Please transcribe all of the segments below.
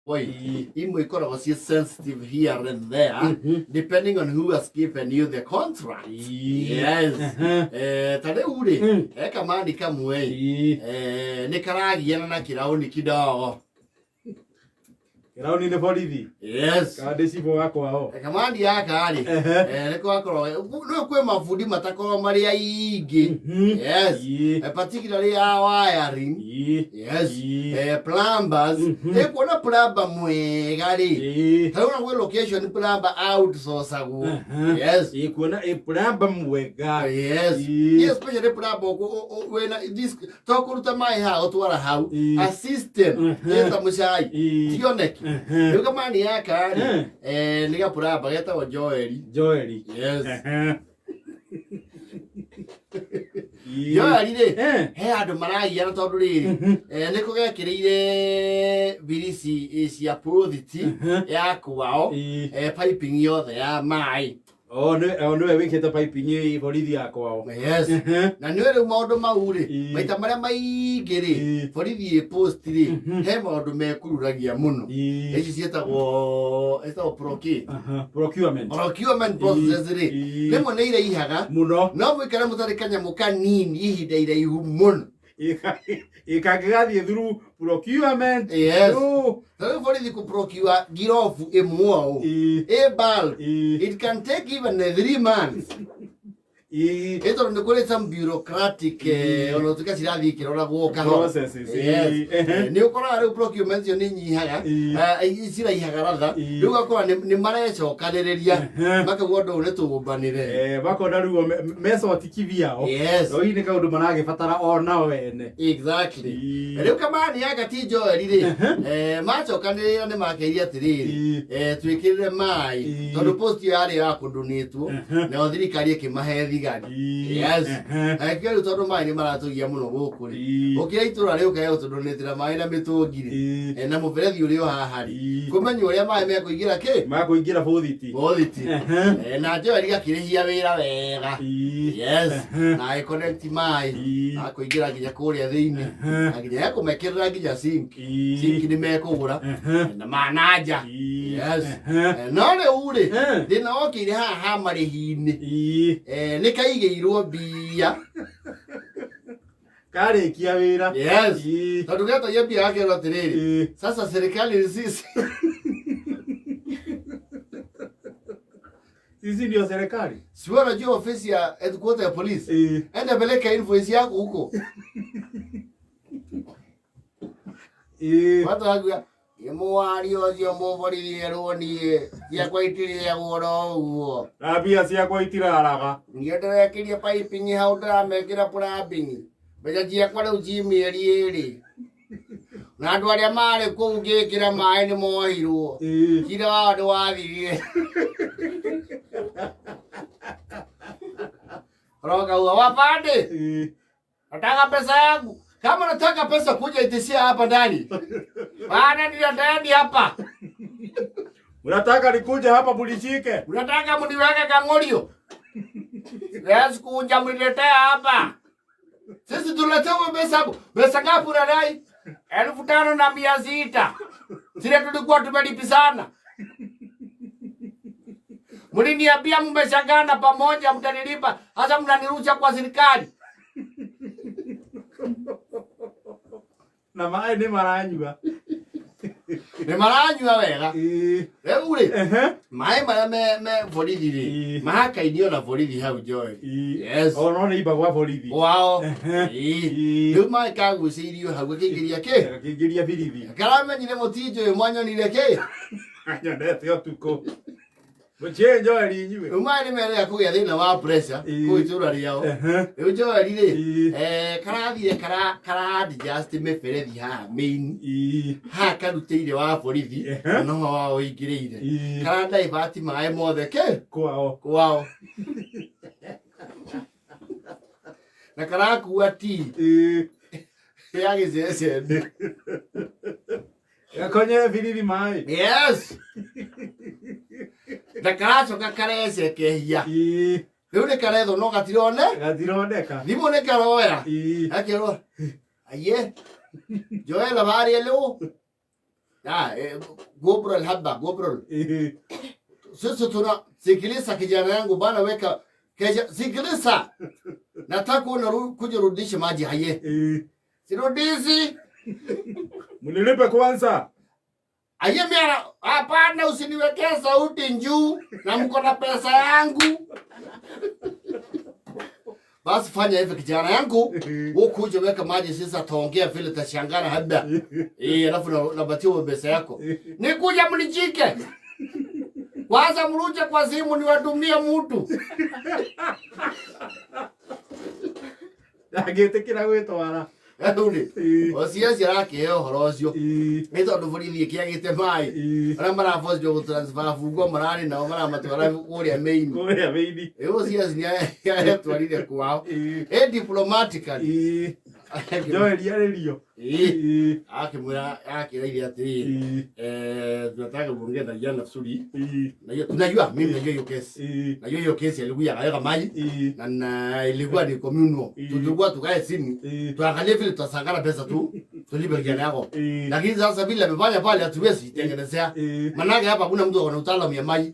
Imwe sensitive here and there, depending on who has given you the contract. Yes. Tade uri, kamandi kamwe. Nikaragiana na kirauni kidogo. Kirauni ne borithi. Yes. Kade sibo wako hao. Kamandi yaka ali. Niko akoro. No kwe mafundi matakoro mari aingi. Yes. Particularly wiring. Yes. Plumbers. Kuna plumber mwega ri. Hauna we location plumber outsource agu. Yes. Kuna plumber mwega. Yes. Yes, especially plumber when this tokuruta mai ha otwara how a system. Yeta mushai. Tioneki. Yuka mani yaka niga plumber geta wa Joeli. Joeli. Yes. Joeli de he andu maragiana tondu riri niko gekirire birisi cia borithi ya kwao piping yothe ya maai. No wikite piping borithi yako. Yes. Na niwe ru maundu mau ri maita maria maingi ri borithi post ri he maundu mekururagia muno. Eci cietagwo procurement process ri rimwe ni ireihaga muno no mwikare mutari kanyamu kanini ihinda iraihu muno ikagigathie through procurement. Yes. So borithi ku procure girofu imwe a bulb it can take even 3 months. Ito ndo kule some bureaucratic ono tukashirathi kirora gwoka processes. Ni ukora ari procurement yo ni nyihaga isira ihagarada riu akora ni marecokaniriria maka gwondo ure tugumbanire bakonda riu meso tikiviao. No ini kaundu manage fatara ona wene. Exactly. Riu kama ni aga ti Joeli ri macokanirira ni makeiria tiriri twikirire mai tondu post yari ya kundunitwo na thirikari ikimahe. Yes. Akiru tondu mai ni maratugia muno guku ri. Ukira itura ri ukae utundunitira mai na mitungiri. Na muberethi uri o haha ri. Kumenyo uria mai mekuingira ki? Makuingira borithi. Na Joeli gakirihia wira wega. Yes. Na connect mai. Akuingira nginya kuria thiini. Nginya kumekirira nginya sink. Sink ni mekugura na mananja. Yes. No le uri. Dina okire haha marihini. Nikaigirwo bia kare kia wira. Yes. Tondu geto yebia yake ro tiriri. Sasa serikali sisi sisi ndio serikali. Sio najua ofisi ya headquarter ya police. Enda peleka invoice yako huko. Watu wangu Imuari ocio muborithi roni cia kwaitiria goro uo. Rabia cia kwaitiraraga. Ngienderekirie piping hau ndamekira plumbing. Beja cia kwa riu cimieri iri. Na andu aria mari kuu ngikira mai ni mohirwo. Kira wandu wathirire. Roga uwa wapande. Nataka pesa yangu. Kama nataka pesa kuja itishia hapa ndani. Bana ndio ndani hapa. Unataka nikuja hapa mulishike? Unataka mniweke kangorio? Yes, kuja mniletea hapa. Sisi tuletewe pesa hapo. Pesa ngapi unadai? 5,600. Sile tulikuwa tumelipisana. Mliniambia mmeshangana pamoja mtanilipa. Sasa mnanirusha kwa serikali. Na mai ni maranyua. Ni maranyua wega. Riu ri mai mara me borithi ri mahaka inio na borithi hau Joeli. Yes. No ni iba gwa borithi. Wow. Riu mai kagucirio hau kingiria ki? Kingiria birithi. Karamenyire mutinjo mwanyonire ki? Anyonete otuko. Muche Joeli nyiwe. Umani mere ya kugia thina wa pressure kuitura riao. Riu Joeli ri karathire kara adjust meferethi ha main. Ha karutire wa borithi no wao ingirire. Kara divert mai mothe ke kwao. Na kara kuwa ti. Ya gizese. Yakonye birithi mai. Yes. Na karacoka karecekehia. Riu ni karetho no gatirondeka. Thimo ni karoya. Akirwo aye Joeli bari leo GoPro haba GoPro. Sisi sikiliza kijana yangu bana, weka sikiliza. Nataka kujirudisha maji haye. Sirudishi. Mnilipe kwanza. Aye mera, hapana, usiniwekee sauti njuu na mko na pesa yangu. Basi fanya hivi kijana yangu, ukuje weka maji, sisi ataongea vile tashangana haba. Alafu nabatia pesa yako. Nikuja mnichike. Kwanza mruje kwa simu niwatumie mtu. Agete kira gwetwara. Osiasi yake horocio. Ito nduvurithi kiagite mai. Ara marafosi jo transfer fungo marani na mara matwara kuria main. Kuria main. Osiasi ni ya twarire kwao. Diplomatically. Joeli arerio. Akimwira akiraithia atiri. Tunataka kuongea na jana vizuri. Tunajua mimi najua hiyo kesi. Najua hiyo kesi ilikuwa yakaweka maji na ilikuwa ni communal. Tulikuwa tukae chini. Tuangalie vile tutasangana pesa tu. Tulipe kijana yako. Lakini sasa vile amefanya pale hatuwezi tengenezea. Manake hapa kuna mtu ana utaalamu ya maji.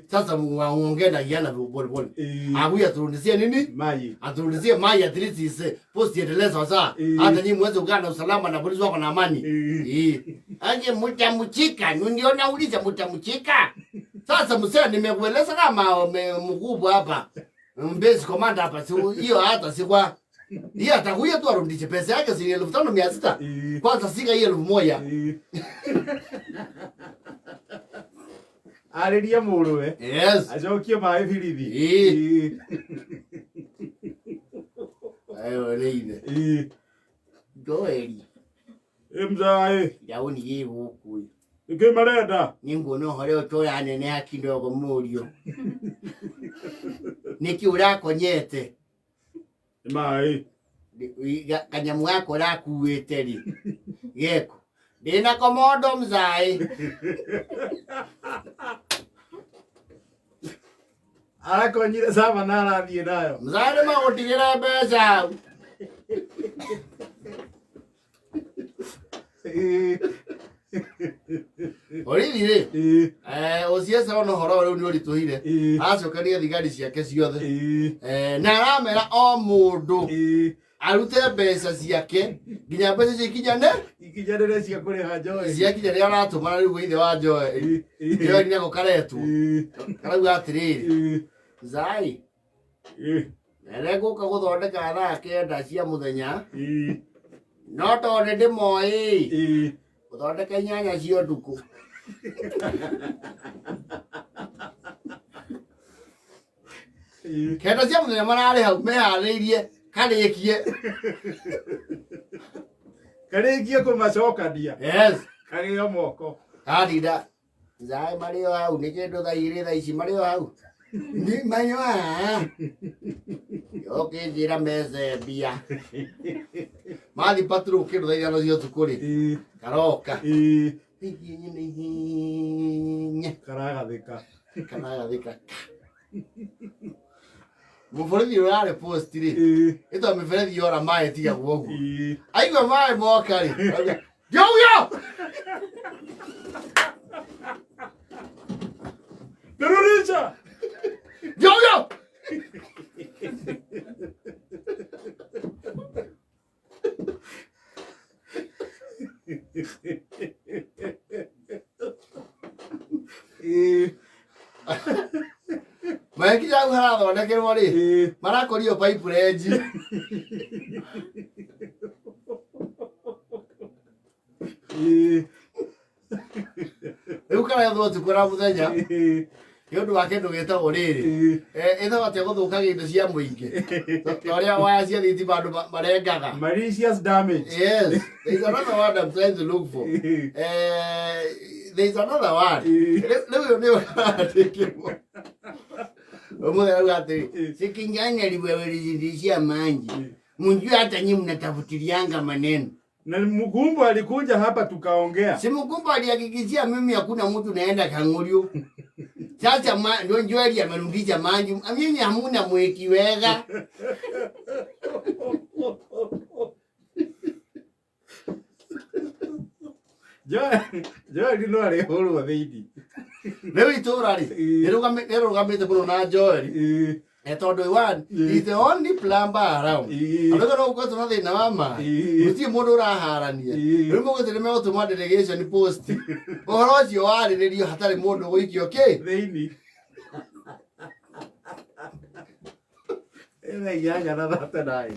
Sasa muongee na jana pole pole. Akuya turudishie nini? Maji. Aturudishie maji at least post endeleza sasa. Hata nyinyi mweze kukaa na usalama na polisi wako na amani. Aje mtamchika, ndio nauliza mtamchika. Sasa msema nimekueleza kama mkubwa hapa. Mbezi komanda hapa hiyo hata si kwa hiyo atakuja tu arudishe pesa yake si 1500. Kwanza sika hiyo 1000. Areria muruwe. Yes. Ajokie maai birithi. Ayo leine. Joeli. Mzai. Yaoni yeye huku. Ike marenda. Ninguno hore toya nene hakidogo murio. Niki urako nyete. Maai. Kanyamu yako rakuwete ri. Geko. Ndina komodo mzai. Arakonyire sama narathie nayo. Mzai magutigire mbeca. Orithire osiesa ono horo riu ni orituhire acokania thigari ciake ciothe na aramera o mundu arute mbeca ciake nginya mbeca cikinyane ikinyanire cia kuriha Joeli ciakinya ria aratuma riu ithe wa Joeli Joeli nako karetu karauga atiriri Zai nere guka guthondeka thaa kenda cia muthenya no tondu ndimoi guthondeka inyanya cia nduku kenda cia muthenya marari hau mehariirie karikie kumacokania. Yes, Kagio moko kadida Zai mario hau ni kindu thaa igiri thaa ici mario hau ni manyoa yoke njira meze bia mathi patru kindu thaa igana cia tukuri karoka karagathika mufurithi urare post ri ito miferethi yora maai tiga guogu aigwa maai moka ri yo Peruricha yo Maiki jau haratho nekerwo ri marakorio pipe range riu kana thwo tukura muthenya yondu wa kindu gitagwo riri ithaga tia guthukagia indo cia muingi toria waya cia thitima andu marengaga malicious damage. Yes, there's another word I'm trying to look for. There's another word. Riu ni watikirwo Omuda wate sikinyanya liwewe cia manji munjua hata nyinyi mnatafutilianga maneno. Na Mugumbo alikuja hapa tukaongea. Si Mugumbo alihakikishia mimi hakuna mtu naenda Kang'orio. Sasa ndio Joeli amerudisha manji. Mimi hamuna mweki wega. Joeli no arĩ hũrwo thĩinĩ. Rĩu itũra rĩ nĩrũgamĩte mũno na Joeli. Tondũ one is the only plumber around. Andũ no gũkorwo na thĩna wa maĩ. Gũtirĩ mũndũ ũraharania. Rĩu mũgũthiĩ nĩmegũtũma delegation post. Ũhoro ũcio warĩrĩrio hatarĩ mũndũ gũikio thĩinĩ. Ĩna iganga na thate naĩ.